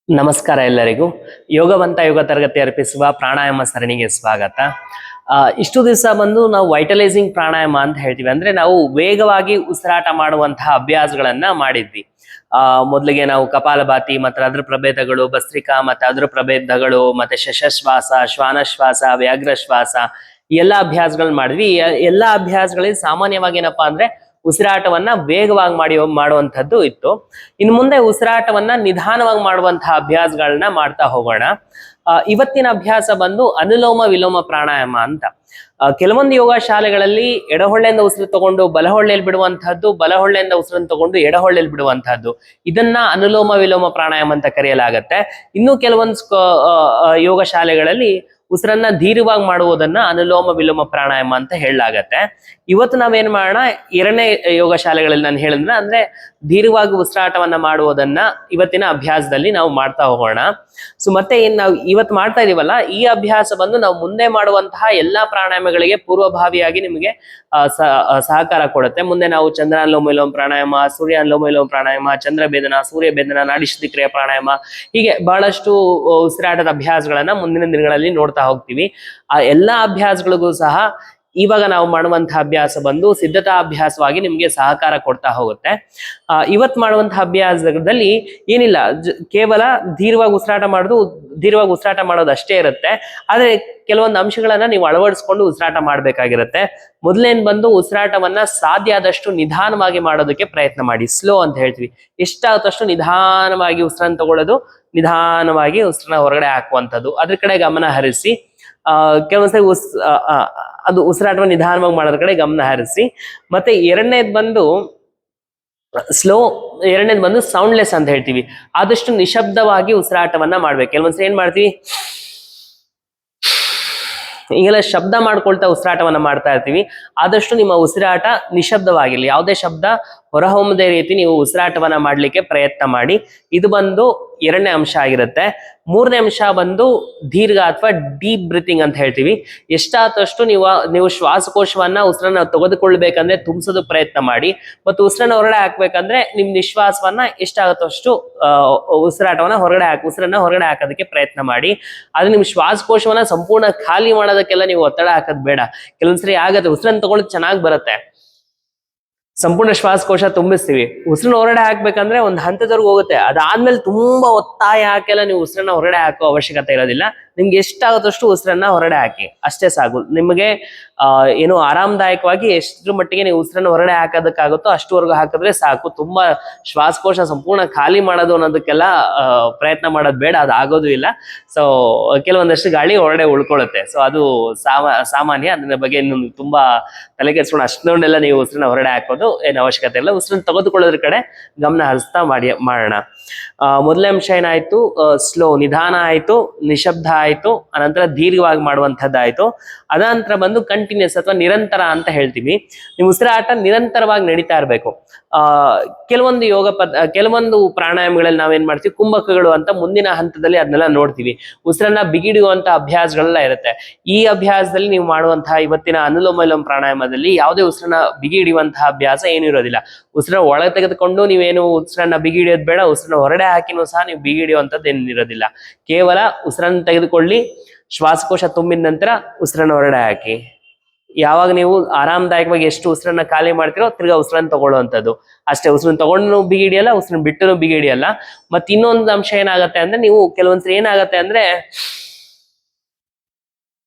ನಮಸ್ಕಾರ ಎಲ್ಲರಿಗೂ. ಯೋಗವಂತ ಯೋಗ ತರಗತಿ ಅರ್ಪಿಸುವ ಪ್ರಾಣಾಯಾಮ ಸರಣಿಗೆ ಸ್ವಾಗತ. ಇಷ್ಟು ದಿವಸ ಬಂದು ನಾವು ವೈಟಲೈಸಿಂಗ್ ಪ್ರಾಣಾಯಾಮ ಅಂತ ಹೇಳ್ತೀವಿ. ಅಂದ್ರೆ ನಾವು ವೇಗವಾಗಿ ಉಸಿರಾಟ ಮಾಡುವಂತಹ ಅಭ್ಯಾಸಗಳನ್ನ ಮಾಡಿದ್ವಿ. ಮೊದಲಿಗೆ ನಾವು ಕಪಾಲಭಾತಿ ಮತ್ತೆ ಅದರ ಪ್ರಭೇದಗಳು, ಭಸ್ತ್ರಿಕಾ ಮತ್ತೆ ಅದರ ಪ್ರಭೇದಗಳು, ಮತ್ತೆ ಶಶಶ್ವಾಸ, ಶ್ವಾನಶ್ವಾಸ, ವ್ಯಾಘ್ರಶ್ವಾಸ ಈ ಎಲ್ಲಾ ಅಭ್ಯಾಸಗಳನ್ನ ಮಾಡಿದ್ವಿ. ಎಲ್ಲಾ ಅಭ್ಯಾಸಗಳಲ್ಲಿ ಸಾಮಾನ್ಯವಾಗಿ ಏನಪ್ಪಾ ಅಂದ್ರೆ ಉಸಿರಾಟವನ್ನ ವೇಗವಾಗಿ ಮಾಡುವಂತದ್ದು ಇತ್ತು. ಇನ್ನು ಮುಂದೆ ಉಸಿರಾಟವನ್ನ ನಿಧಾನವಾಗಿ ಮಾಡುವಂತಹ ಅಭ್ಯಾಸಗಳನ್ನ ಮಾಡ್ತಾ ಹೋಗೋಣ. ಇವತ್ತಿನ ಅಭ್ಯಾಸ ಬಂದು ಅನುಲೋಮ ವಿಲೋಮ ಪ್ರಾಣಾಯಾಮ ಅಂತ. ಕೆಲವೊಂದು ಯೋಗ ಶಾಲೆಗಳಲ್ಲಿ ಎಡಹೊಳ್ಳೆಯಿಂದ ಉಸಿರು ತಗೊಂಡು ಬಲಹೊಳ್ಳೆಯಲ್ಲಿ ಬಿಡುವಂತಹದ್ದು, ಬಲಹೊಳ್ಳೆಯಿಂದ ಉಸಿರನ್ನು ತಗೊಂಡು ಎಡಹೊಳ್ಳೆಯಲ್ಲಿ ಬಿಡುವಂತಹದ್ದು, ಇದನ್ನ ಅನುಲೋಮ ವಿಲೋಮ ಪ್ರಾಣಾಯಾಮ ಅಂತ ಕರೆಯಲಾಗತ್ತೆ. ಇನ್ನು ಕೆಲವೊಂದು ಯೋಗ ಶಾಲೆಗಳಲ್ಲಿ ಉಸಿರನ್ನ ಧೀರವಾಗಿ ಮಾಡುವುದನ್ನ ಅನುಲೋಮ ವಿಲೋಮ ಪ್ರಾಣಾಯಾಮ ಅಂತ ಹೇಳಲಾಗತ್ತೆ. ಇವತ್ತು ನಾವೇನ್ ಮಾಡೋಣ, ಎರಡನೇ ಯೋಗ ಶಾಲೆಗಳಲ್ಲಿ ನಾನು ಹೇಳಿದ್ರೆ ಅಂದ್ರೆ ಧೀರವಾಗಿ ಉಸಿರಾಟವನ್ನ ಮಾಡುವುದನ್ನ ಇವತ್ತಿನ ಅಭ್ಯಾಸದಲ್ಲಿ ನಾವು ಮಾಡ್ತಾ ಹೋಗೋಣ. ಸೊ ಮತ್ತೆ ಏನ್ ನಾವು ಇವತ್ತು ಮಾಡ್ತಾ ಇದೀವಲ್ಲ, ಈ ಅಭ್ಯಾಸ ಬಂದು ನಾವು ಮುಂದೆ ಮಾಡುವಂತಹ ಎಲ್ಲಾ ಪ್ರಾಣಾಯಾಮಗಳಿಗೆ ಪೂರ್ವಭಾವಿಯಾಗಿ ನಿಮಗೆ ಸಹಕಾರ ಕೊಡುತ್ತೆ. ಮುಂದೆ ನಾವು ಚಂದ್ರ ಅನುಲೋಮ ವಿಲೋಮ ಪ್ರಾಣಾಯಾಮ, ಸೂರ್ಯ ಅನುಲೋಮ ವಿಲೋಮ ಪ್ರಾಣಾಯಾಮ, ಚಂದ್ರ ಭೇದನ, ಸೂರ್ಯ ಭೇದನ, ನಾಡಿ ಶುದ್ಧಿ ಕ್ರಿಯಾ ಪ್ರಾಣಾಯಾಮ, ಹೀಗೆ ಬಹಳಷ್ಟು ಉಸಿರಾಟದ ಅಭ್ಯಾಸಗಳನ್ನ ಮುಂದಿನ ದಿನಗಳಲ್ಲಿ ನೋಡ್ತಾ ಹೋಗ್ತೀವಿ. ಆ ಎಲ್ಲಾ ಅಭ್ಯಾಸಗಳಿಗೂ ಸಹ ಇವಾಗ ನಾವು ಮಾಡುವಂತಹ ಅಭ್ಯಾಸ ಬಂದು ಸಿದ್ಧತಾ ಅಭ್ಯಾಸವಾಗಿ ನಿಮ್ಗೆ ಸಹಕಾರ ಕೊಡ್ತಾ ಹೋಗುತ್ತೆ. ಇವತ್ತು ಮಾಡುವಂತಹ ಅಭ್ಯಾಸದಲ್ಲಿ ಏನಿಲ್ಲ, ಕೇವಲ ಧೀರವಾಗಿ ಉಸಿರಾಟ ಮಾಡೋದು ಅಷ್ಟೇ ಇರುತ್ತೆ. ಆದ್ರೆ ಕೆಲವೊಂದು ಅಂಶಗಳನ್ನ ನೀವು ಅಳವಡಿಸ್ಕೊಂಡು ಉಸಿರಾಟ ಮಾಡ್ಬೇಕಾಗಿರುತ್ತೆ. ಮೊದಲೇನ್ ಬಂದು ಉಸಿರಾಟವನ್ನ ಸಾಧ್ಯ ಆದಷ್ಟು ನಿಧಾನವಾಗಿ ಮಾಡೋದಕ್ಕೆ ಪ್ರಯತ್ನ ಮಾಡಿ. ಸ್ಲೋ ಅಂತ ಹೇಳ್ತೀವಿ. ಎಷ್ಟಾಗುತ್ತಷ್ಟು ನಿಧಾನವಾಗಿ ಉಸಿರನ್ನ ತಗೊಳ್ಳೋದು, ನಿಧಾನವಾಗಿ ಉಸಿರನ್ನ ಹೊರಗಡೆ ಹಾಕುವಂಥದ್ದು, ಅದ್ರ ಕಡೆ ಗಮನ ಹರಿಸಿ. ಕೆಲವೊಂದ್ಸರಿ ಅದು ಉಸಿರಾಟವನ್ನು ನಿಧಾನವಾಗಿ ಮಾಡೋದ್ರ ಕಡೆ ಗಮನ ಹರಿಸಿ. ಮತ್ತೆ ಎರಡನೇದು ಬಂದು ಸೌಂಡ್ಲೆಸ್ ಅಂತ ಹೇಳ್ತೀವಿ. ಆದಷ್ಟು ನಿಶಬ್ದವಾಗಿ ಉಸಿರಾಟವನ್ನ ಮಾಡ್ಬೇಕು. ಕೆಲವೊಂದ್ಸರಿ ಏನ್ ಮಾಡ್ತೀವಿ, ಈಗೆಲ್ಲ ಶಬ್ದ ಮಾಡ್ಕೊಳ್ತಾ ಉಸಿರಾಟವನ್ನ ಮಾಡ್ತಾ ಇರ್ತೀವಿ. ಆದಷ್ಟು ನಿಮ್ಮ ಉಸಿರಾಟ ನಿಶಬ್ದವಾಗಿರ್ಲಿ, ಯಾವುದೇ ಶಬ್ದ ಹೊರಹೊಮ್ಮದೇ ರೀತಿ ನೀವು ಉಸಿರಾಟವನ್ನ ಮಾಡ್ಲಿಕ್ಕೆ ಪ್ರಯತ್ನ ಮಾಡಿ. ಇದು ಬಂದು ಎರಡನೇ ಅಂಶ ಆಗಿರುತ್ತೆ. ಮೂರನೇ ಅಂಶ ಬಂದು ದೀರ್ಘ ಅಥವಾ ಡೀಪ್ ಬ್ರೀತಿಂಗ್ ಅಂತ ಹೇಳ್ತೀವಿ. ಎಷ್ಟಾದಷ್ಟು ನೀವು ಶ್ವಾಸಕೋಶವನ್ನ ಉಸಿರನ್ನ ತೆಗೆದುಕೊಳ್ಬೇಕಂದ್ರೆ ತುಂಬಿಸೋದು ಪ್ರಯತ್ನ ಮಾಡಿ. ಮತ್ತು ಉಸಿರನ್ನ ಹೊರಗಡೆ ಹಾಕ್ಬೇಕಂದ್ರೆ ನಿಮ್ ನಿಶ್ವಾಸವನ್ನ ಎಷ್ಟಾಗುತ್ತೋ ಅಷ್ಟು ಉಸಿರನ್ನ ಹೊರಗಡೆ ಹಾಕೋದಕ್ಕೆ ಪ್ರಯತ್ನ ಮಾಡಿ. ಆದ್ರೆ ನಿಮ್ ಶ್ವಾಸಕೋಶವನ್ನ ಸಂಪೂರ್ಣ ಖಾಲಿ ಮಾಡೋದಕ್ಕೆಲ್ಲ ನೀವು ಒತ್ತಡ ಹಾಕೋದ್ ಬೇಡ. ಕೆಲವೊಂದ್ಸರಿ ಆಗತ್ತೆ, ಉಸಿರನ್ನ ತಗೊಳ್ಳೋದು ಚೆನ್ನಾಗಿ ಬರುತ್ತೆ, ಸಂಪೂರ್ಣ ಶ್ವಾಸಕೋಶ ತುಂಬಿಸ್ತೀವಿ, ಉಸಿರನ್ನ ಹೊರಗಡೆ ಹಾಕ್ಬೇಕಂದ್ರೆ ಒಂದು ಹಂತದವರೆಗೂ ಹೋಗುತ್ತೆ. ಅದಾದ್ಮೇಲೆ ತುಂಬಾ ಒತ್ತಾಯ ಹಾಕೆಲ್ಲ ನೀವು ಉಸಿರನ್ನ ಹೊರಗಡೆ ಹಾಕೋ ಅವಶ್ಯಕತೆ ಇರೋದಿಲ್ಲ. ನಿಮ್ಗೆ ಎಷ್ಟಾಗುತ್ತಷ್ಟು ಉಸಿರನ್ನ ಹೊರಗಡೆ ಹಾಕಿ, ಅಷ್ಟೇ ಸಾಕು. ನಿಮಗೆ ಏನು ಆರಾಮದಾಯಕವಾಗಿ ಎಷ್ಟರ ಮಟ್ಟಿಗೆ ನೀವು ಉಸಿರನ್ನ ಹೊರಗಡೆ ಹಾಕೋದಕ್ಕಾಗುತ್ತೋ ಅಷ್ಟುವರೆಗೂ ಹಾಕಿದ್ರೆ ಸಾಕು. ತುಂಬಾ ಶ್ವಾಸಕೋಶ ಸಂಪೂರ್ಣ ಖಾಲಿ ಮಾಡೋದು ಅನ್ನೋದಕ್ಕೆಲ್ಲ ಪ್ರಯತ್ನ ಮಾಡೋದು ಬೇಡ, ಅದು ಆಗೋದು ಇಲ್ಲ. ಸೊ ಕೆಲವೊಂದಷ್ಟು ಗಾಳಿ ಹೊರಗಡೆ ಉಳ್ಕೊಳ್ಳುತ್ತೆ. ಸೊ ಅದು ಸಾಮಾನ್ಯ. ಅದರ ಬಗ್ಗೆ ತುಂಬಾ ತಲೆ ಕೆಡಿಸ್ಕೊಂಡು ಅಷ್ಟೊಂದೆಲ್ಲ ನೀವು ಉಸಿರನ್ನ ಹೊರಗಡೆ ಹಾಕೋದು ಏನು ಅವಶ್ಯಕತೆ ಇಲ್ಲ. ಉಸಿರನ್ನ ತೆಗೆದುಕೊಳ್ಳೋದ್ರ ಕಡೆ ಗಮನ ಹರಿಸ್ತಾ ಮಾಡೋಣ. ಮೊದಲನೇ ಅಂಶ ಏನಾಯ್ತು, ಸ್ಲೋ ನಿಧಾನ ಆಯ್ತು, ನಿಶಬ್ದ ಆಯ್ತು, ಅನಂತರ ದೀರ್ಘವಾಗಿ ಮಾಡುವಂಥದ್ದಾಯ್ತು. ಅದಾನಂತರ ಬಂದು ಕಂಟಿನ್ಯೂಸ್ ಅಥವಾ ನಿರಂತರ ಅಂತ ಹೇಳ್ತೀವಿ. ನೀವು ಉಸಿರಾಟ ನಿರಂತರವಾಗಿ ನಡೀತಾ ಇರಬೇಕು. ಕೆಲವೊಂದು ಪ್ರಾಣಾಯಾಮಗಳಲ್ಲಿ ನಾವೇನ್ ಮಾಡ್ತೀವಿ, ಕುಂಭಕಗಳು ಅಂತ ಮುಂದಿನ ಹಂತದಲ್ಲಿ ಅದನ್ನೆಲ್ಲ ನೋಡ್ತೀವಿ. ಉಸಿರನ್ನ ಬಿಗಿಡುವಂತ ಅಭ್ಯಾಸಗಳೆಲ್ಲ ಇರುತ್ತೆ. ಈ ಅಭ್ಯಾಸದಲ್ಲಿ ನೀವು ಮಾಡುವಂತಹ ಇವತ್ತಿನ ಅನುಲೋಮ ವಿಲೋಮ ಪ್ರಾಣಾಯಾಮದಲ್ಲಿ ಯಾವುದೇ ಉಸಿರನ್ನ ಬಿಗಿ ಹಿಡಿಯುವಂತಹ ಅಭ್ಯಾಸ ಏನು ಇರೋದಿಲ್ಲ. ಉಸಿರ ಒಳಗೆ ತೆಗೆದುಕೊಂಡು ನೀವೇನು ಉಸಿರನ್ನ ಬಿಗಿ ಹಿಡಿಯೋದು ಬೇಡ, ಉಸಿರನ್ನ ಹೊರಗಡೆ ಹಾಕಿನೂ ಸಹ ನೀವು ಬಿಗಿ ಹಿಡಿಯುವಂಥದ್ದು ಏನು ಇರೋದಿಲ್ಲ. ಕೇವಲ ಉಸಿರನ್ನ ತೆಗೆದುಕೊಳ್ಳಿ, ಶ್ವಾಸಕೋಶ ತುಂಬಿದ ನಂತರ ಉಸಿರನ್ನ ಹೊರಗಡೆ ಹಾಕಿ. ಯಾವಾಗ ನೀವು ಆರಾಮದಾಯಕವಾಗಿ ಎಷ್ಟು ಉಸಿರನ್ನ ಖಾಲಿ ಮಾಡ್ತೀರೋ ತಿರ್ಗಾ ಉಸಿರನ್ನ ತಗೊಳ್ಳುವಂಥದ್ದು ಅಷ್ಟೇ. ಉಸಿರನ್ನ ತಗೊಂಡು ಬಿಗಿ ಹಿಡಿಯಲ್ಲ, ಉಸಿರನ್ನ ಬಿಟ್ಟು ಬಿಗಿ ಹಿಡಿಯಲ್ಲ. ಮತ್ತೆ ಇನ್ನೊಂದು ಅಂಶ ಏನಾಗತ್ತೆ ಅಂದ್ರೆ, ನೀವು ಕೆಲವೊಂದ್ಸರಿ ಏನಾಗತ್ತೆ ಅಂದ್ರೆ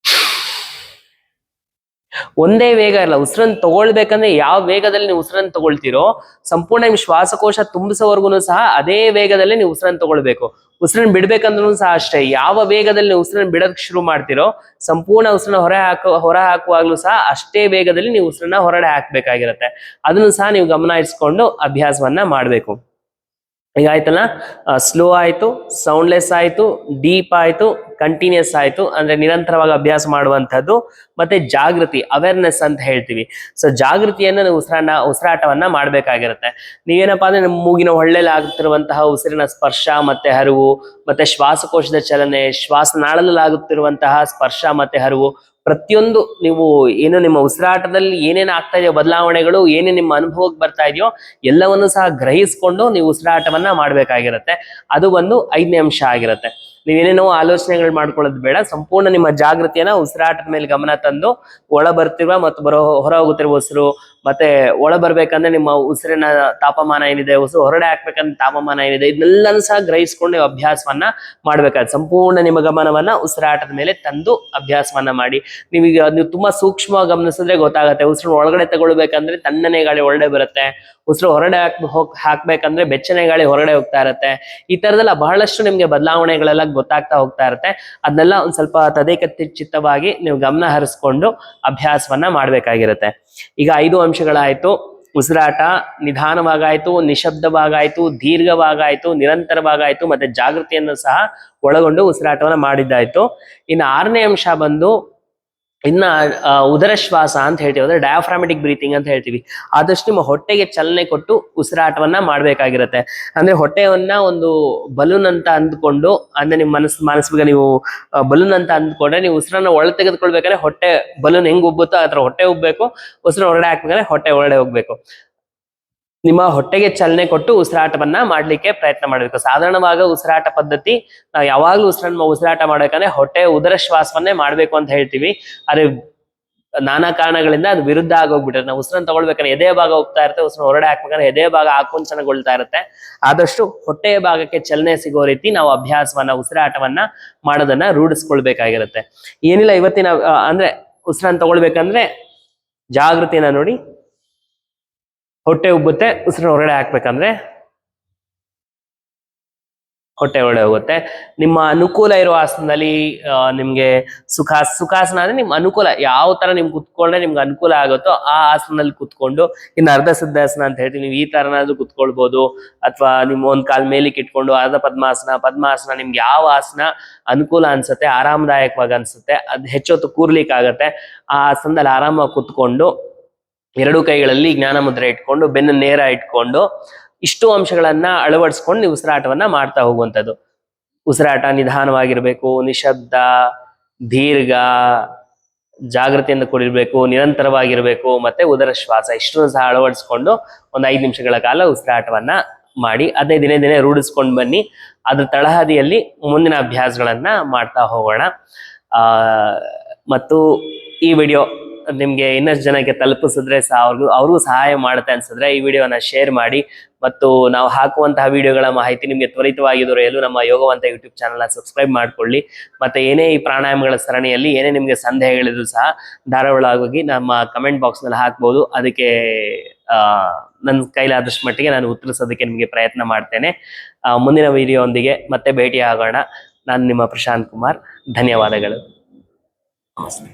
ಒಂದೇ ವೇಗ ಇಲ್ಲ. ಉಸಿರನ್ನ ತಗೊಳ್ಬೇಕಂದ್ರೆ ಯಾವ ವೇಗದಲ್ಲಿ ನೀವು ಉಸಿರನ್ನ ತಗೊಳ್ತೀರೋ ಸಂಪೂರ್ಣ ನಿಮ್ ಶ್ವಾಸಕೋಶ ತುಂಬಿಸೋವರೆಗೂ ಸಹ ಅದೇ ವೇಗದಲ್ಲಿ ನೀವು ಉಸಿರನ್ನ ತಗೊಳ್ಬೇಕು. ಉಸಿರನ್ನ ಬಿಡ್ಬೇಕಂದ್ರೂ ಸಹ ಅಷ್ಟೇ. ಯಾವ ವೇಗದಲ್ಲಿ ನೀವು ಉಸಿರನ್ನ ಬಿಡೋದಕ್ಕೆ ಶುರು ಮಾಡ್ತೀರೋ ಸಂಪೂರ್ಣ ಉಸಿರನ್ನ ಹೊರ ಹಾಕುವಾಗ್ಲೂ ಸಹ ಅಷ್ಟೇ ವೇಗದಲ್ಲಿ ನೀವು ಉಸಿರನ್ನ ಹೊರಗಡೆ ಹಾಕ್ಬೇಕಾಗಿರುತ್ತೆ. ಅದನ್ನು ಸಹ ನೀವು ಗಮನ ಇರಿಸ್ಕೊಂಡು ಅಭ್ಯಾಸವನ್ನ ಮಾಡ್ಬೇಕು. ಈಗ ಆಯ್ತಲ್ಲ, ಸ್ಲೋ ಆಯ್ತು, ಸೌಂಡ್ಲೆಸ್ ಆಯ್ತು, ಡೀಪ್ ಆಯ್ತು, ಕಂಟಿನ್ಯೂಸ್ ಆಯ್ತು, ಅಂದ್ರೆ ನಿರಂತರವಾಗಿ ಅಭ್ಯಾಸ ಮಾಡುವಂಥದ್ದು, ಮತ್ತೆ ಜಾಗೃತಿ ಅವೇರ್ನೆಸ್ ಅಂತ ಹೇಳ್ತೀವಿ. ಸೊ ಜಾಗೃತಿಯನ್ನ ನೀವು ಉಸಿರಾಟವನ್ನ ಮಾಡ್ಬೇಕಾಗಿರುತ್ತೆ. ನೀವೇನಪ್ಪಾ ಅಂದ್ರೆ ನಿಮ್ಮ ಮೂಗಿನ ಹೊಳ್ಳೆಲಿ ಆಗುತ್ತಿರುವಂತಹ ಉಸಿರಿನ ಸ್ಪರ್ಶ ಮತ್ತೆ ಹರಿವು, ಮತ್ತೆ ಶ್ವಾಸಕೋಶದ ಚಲನೆ, ಶ್ವಾಸನಾಳದಲ್ಲಿ ಆಗುತ್ತಿರುವಂತಹ ಸ್ಪರ್ಶ ಮತ್ತೆ ಹರಿವು, ಪ್ರತಿಯೊಂದು ನೀವು ಏನು ನಿಮ್ಮ ಉಸಿರಾಟದಲ್ಲಿ ಏನೇನು ಆಗ್ತಾ ಇದೆಯೋ ಬದಲಾವಣೆಗಳು, ಏನೇ ನಿಮ್ಮ ಅನುಭವಕ್ಕೆ ಬರ್ತಾ ಇದೆಯೋ ಎಲ್ಲವನ್ನು ಸಹ ಗ್ರಹಿಸ್ಕೊಂಡು ನೀವು ಉಸಿರಾಟವನ್ನ ಮಾಡ್ಬೇಕಾಗಿರುತ್ತೆ. ಅದು ಒಂದು 5ನೇ ಅಂಶ ಆಗಿರುತ್ತೆ. ನೀವೇನೇನೋ ಆಲೋಚನೆಗಳು ಮಾಡ್ಕೊಳ್ಳೋದು ಬೇಡ. ಸಂಪೂರ್ಣ ನಿಮ್ಮ ಜಾಗೃತಿಯನ್ನ ಉಸಿರಾಟದ ಮೇಲೆ ಗಮನ ತಂದು ಒಳ ಬರ್ತಿರುವ ಮತ್ತು ಹೊರ ಹೋಗುತ್ತಿರುವ ಉಸಿರು, ಮತ್ತೆ ಒಳ ಬರ್ಬೇಕಂದ್ರೆ ನಿಮ್ಮ ಉಸಿರಿನ ತಾಪಮಾನ ಏನಿದೆ, ಉಸಿರು ಹೊರಡೆ ಹಾಕ್ಬೇಕಂದ್ರೆ ತಾಪಮಾನ ಏನಿದೆ, ಇದನ್ನೆಲ್ಲನೂ ಸಹ ಗ್ರಹಿಸ್ಕೊಂಡು ನೀವು ಅಭ್ಯಾಸವನ್ನ ಮಾಡ್ಬೇಕಾದ್ರೆ ಸಂಪೂರ್ಣ ನಿಮ್ಮ ಗಮನವನ್ನ ಉಸಿರಾಟದ ಮೇಲೆ ತಂದು ಅಭ್ಯಾಸವನ್ನ ಮಾಡಿ. ನೀವು ತುಂಬಾ ಸೂಕ್ಷ್ಮವಾಗಿ ಗಮನಿಸಿದ್ರೆ ಗೊತ್ತಾಗುತ್ತೆ. ಉಸಿರು ಒಳಗಡೆ ತಗೊಳ್ಬೇಕಂದ್ರೆ ತಣ್ಣನೆ ಗಾಳಿ ಒಳಗಡೆ ಬರುತ್ತೆ, ಉಸಿರು ಹೊರಡೆ ಹಾಕ್ಬೇಕಂದ್ರೆ ಬೆಚ್ಚನೆ ಗಾಳಿ ಹೊರಗಡೆ ಹೋಗ್ತಾ ಇರುತ್ತೆ. ಈ ತರದೆಲ್ಲ ಬಹಳಷ್ಟು ನಿಮ್ಗೆ ಬದಲಾವಣೆಗಳೆಲ್ಲ ಗೊತ್ತಾಗ್ತಾ ಹೋಗ್ತಾ ಇರುತ್ತೆ. ಅದನ್ನೆಲ್ಲ ಒಂದ್ ಸ್ವಲ್ಪ ಚಿತ್ತವಾಗಿ ನೀವು ಗಮನ ಹರಿಸ್ಕೊಂಡು ಅಭ್ಯಾಸವನ್ನ ಮಾಡ್ಬೇಕಾಗಿರುತ್ತೆ. ಈಗ 5 ಅಂಶಗಳಾಯ್ತು. ಉಸಿರಾಟ ನಿಧಾನವಾಗಾಯ್ತು, ನಿಶಬ್ದವಾಗಾಯ್ತು, ದೀರ್ಘವಾಗಾಯ್ತು, ನಿರಂತರವಾಗಾಯ್ತು, ಮತ್ತೆ ಜಾಗೃತಿಯನ್ನು ಸಹ ಒಳಗೊಂಡು ಉಸಿರಾಟವನ್ನ ಮಾಡಿದ್ದಾಯ್ತು. ಇನ್ನು 6ನೇ ಅಂಶ ಬಂದು ಉದರ ಶ್ವಾಸ ಅಂತ ಹೇಳ್ತೀವಿ, ಅಂದ್ರೆ ಡಯಾಫ್ರಾಮೆಟಿಕ್ ಬ್ರೀತಿಂಗ್ ಅಂತ ಹೇಳ್ತೀವಿ. ಆದಷ್ಟು ನಿಮ್ಮ ಹೊಟ್ಟೆಗೆ ಚಲನೆ ಕೊಟ್ಟು ಉಸಿರಾಟವನ್ನ ಮಾಡ್ಬೇಕಾಗಿರುತ್ತೆ. ಅಂದ್ರೆ ಹೊಟ್ಟೆಯನ್ನ ಒಂದು ಬಲೂನ್ ಅಂತ ಅಂದ್ಕೊಂಡು, ಅಂದ್ರೆ ನಿಮ್ಮ ಮನಸ್ಸಿಗೆ ನೀವು ಬಲೂನ್ ಅಂತ ಅಂದ್ಕೊಂಡ್ರೆ, ನೀವು ಉಸಿರನ್ನ ಒಳ ತೆಗೆದುಕೊಳ್ಬೇಕಾದ್ರೆ ಹೊಟ್ಟೆ ಬಲೂನ್ ಹೆಂಗ್ ಉಬ್ಬುತ್ತೋ ಆತರ ಹೊಟ್ಟೆ ಉಬ್ಬೇಕು, ಉಸಿರು ಹೊರಗಡೆ ಹಾಕ್ಬೇಕಾದ್ರೆ ಹೊಟ್ಟೆ ಒಳಗಡೆ ಹೋಗ್ಬೇಕು. ನಿಮ್ಮ ಹೊಟ್ಟೆಗೆ ಚಲನೆ ಕೊಟ್ಟು ಉಸಿರಾಟವನ್ನ ಮಾಡ್ಲಿಕ್ಕೆ ಪ್ರಯತ್ನ ಮಾಡಬೇಕು. ಸಾಧಾರಣವಾಗಿ ಉಸಿರಾಟ ಪದ್ಧತಿ ನಾವು ಯಾವಾಗ್ಲೂ ಉಸಿರಾಟ ಮಾಡ್ಬೇಕಂದ್ರೆ ಹೊಟ್ಟೆ ಉದರ ಶ್ವಾಸವನ್ನೇ ಮಾಡ್ಬೇಕು ಅಂತ ಹೇಳ್ತೀವಿ. ಆದ್ರೆ ನಾನಾ ಕಾರಣಗಳಿಂದ ಅದು ವಿರುದ್ಧ ಆಗೋಗ್ಬಿಟ್ರೆ, ನಾವು ಉಸಿರನ್ನ ತಗೊಳ್ಬೇಕಂದ್ರೆ ಎದೆ ಭಾಗ ಹೋಗ್ತಾ ಇರುತ್ತೆ, ಉಸಿರು ಹೊರಡೆ ಹಾಕ್ಬೇಕಂದ್ರೆ ಎದೆ ಭಾಗ ಆಕುಂಚನಗೊಳ್ತಾ ಇರುತ್ತೆ. ಆದಷ್ಟು ಹೊಟ್ಟೆಯ ಭಾಗಕ್ಕೆ ಚಲನೆ ಸಿಗೋ ರೀತಿ ನಾವು ಅಭ್ಯಾಸವನ್ನ ಉಸಿರಾಟವನ್ನ ಮಾಡೋದನ್ನ ರೂಢಿಸ್ಕೊಳ್ಬೇಕಾಗಿರುತ್ತೆ. ಏನಿಲ್ಲ, ಇವತ್ತಿನ ಅಂದ್ರೆ ಉಸಿರನ್ನ ತಗೊಳ್ಬೇಕಂದ್ರೆ ಜಾಗೃತಿನ ನೋಡಿ. ಹೊಟ್ಟೆ ಉಬ್ಬುತ್ತೆ, ಉಸಿರು ಹೊರಗಡೆ ಹಾಕ್ಬೇಕಂದ್ರೆ ಹೊಟ್ಟೆ ಒಳಗಡೆ ಹೋಗುತ್ತೆ. ನಿಮ್ಮ ಅನುಕೂಲ ಇರುವ ಆಸನದಲ್ಲಿ ನಿಮ್ಗೆ ಸುಖಾಸನ ಅಂದ್ರೆ ನಿಮ್ ಅನುಕೂಲ ಯಾವ ತರ ನಿಮ್ಗೆ ಕುತ್ಕೊಂಡ್ರೆ ನಿಮ್ಗೆ ಅನುಕೂಲ ಆಗುತ್ತೋ ಆ ಆಸನದಲ್ಲಿ ಕುತ್ಕೊಂಡು, ಇನ್ನು ಅರ್ಧ ಸಿದ್ಧಾಸನ ಅಂತ ಹೇಳ್ತೀವಿ, ನೀವು ಈ ತರನಾದ್ರೂ ಕುತ್ಕೊಳ್ಬಹುದು. ಅಥವಾ ನಿಮ್ ಒಂದ್ ಕಾಲ್ ಮೇಲಿಕ್ಕೆ ಇಟ್ಕೊಂಡು ಅರ್ಧ ಪದ್ಮಾಸನ ನಿಮ್ಗೆ ಯಾವ ಆಸನ ಅನುಕೂಲ ಅನ್ಸುತ್ತೆ, ಆರಾಮದಾಯಕವಾಗಿ ಅನ್ಸುತ್ತೆ, ಅದ್ ಹೆಚ್ಚೊತ್ತು ಕೂರ್ಲಿಕ್ಕೆ ಆಗತ್ತೆ, ಆ ಆಸನದಲ್ಲಿ ಆರಾಮಾಗಿ ಕುತ್ಕೊಂಡು 2 ಕೈಗಳಲ್ಲಿ ಜ್ಞಾನ ಮುದ್ರೆ ಇಟ್ಕೊಂಡು ಬೆನ್ನು ನೇರ ಇಟ್ಕೊಂಡು ಇಷ್ಟು ಅಂಶಗಳನ್ನ ಅಳವಡಿಸ್ಕೊಂಡು ನೀವು ಉಸಿರಾಟವನ್ನ ಮಾಡ್ತಾ ಹೋಗುವಂಥದ್ದು. ಉಸಿರಾಟ ನಿಧಾನವಾಗಿರ್ಬೇಕು, ನಿಶಬ್ದ, ದೀರ್ಘ, ಜಾಗೃತಿಯಿಂದ ಕೂಡಿರ್ಬೇಕು, ನಿರಂತರವಾಗಿರ್ಬೇಕು, ಮತ್ತೆ ಉದರ ಶ್ವಾಸ ಇಷ್ಟನ್ನು ಸಹ ಅಳವಡಿಸ್ಕೊಂಡು ಒಂದು 5 ನಿಮಿಷಗಳ ಕಾಲ ಉಸಿರಾಟವನ್ನ ಮಾಡಿ ಅದೇ ದಿನೇ ರೂಢಿಸ್ಕೊಂಡು ಬನ್ನಿ. ಅದ್ರ ತಳಹದಿಯಲ್ಲಿ ಮುಂದಿನ ಅಭ್ಯಾಸಗಳನ್ನ ಮಾಡ್ತಾ ಹೋಗೋಣ. ಮತ್ತು ಈ ವಿಡಿಯೋ ನಿಮ್ಗೆ ಇನ್ನಷ್ಟು ಜನಕ್ಕೆ ತಲುಪಿಸಿದ್ರೆ ಸಹ ಅವ್ರಿಗೂ ಸಹಾಯ ಮಾಡುತ್ತೆ ಅನ್ಸಿದ್ರೆ ಈ ವಿಡಿಯೋನ ಶೇರ್ ಮಾಡಿ. ಮತ್ತು ನಾವು ಹಾಕುವಂತಹ ವಿಡಿಯೋಗಳ ಮಾಹಿತಿ ನಿಮ್ಗೆ ತ್ವರಿತವಾಗಿ ದೊರೆಯಲು ನಮ್ಮ ಯೋಗವಂತ ಯೂಟ್ಯೂಬ್ ಚಾನಲ್ನ ಸಬ್ಸ್ಕ್ರೈಬ್ ಮಾಡ್ಕೊಳ್ಳಿ. ಮತ್ತೆ ಏನೇ ಈ ಪ್ರಾಣಾಯಾಮಗಳ ಸರಣಿಯಲ್ಲಿ ಏನೇ ನಿಮ್ಗೆ ಸಂದೇಹಗಳಿದ್ರು ಸಹ ಧಾರಾಳವಾಗಿ ನಮ್ಮ ಕಮೆಂಟ್ ಬಾಕ್ಸ್ ನಲ್ಲಿ ಹಾಕ್ಬೋದು. ಅದಕ್ಕೆ ನನ್ನ ಕೈಲಾದಷ್ಟು ಮಟ್ಟಿಗೆ ನಾನು ಉತ್ತರಿಸೋದಕ್ಕೆ ನಿಮಗೆ ಪ್ರಯತ್ನ ಮಾಡ್ತೇನೆ. ಮುಂದಿನ ವಿಡಿಯೋ ಒಂದಿಗೆ ಮತ್ತೆ ಭೇಟಿ ಆಗೋಣ. ನಾನು ನಿಮ್ಮ ಪ್ರಶಾಂತ್ ಕುಮಾರ್. ಧನ್ಯವಾದಗಳು. ನಮಸ್ತೆ.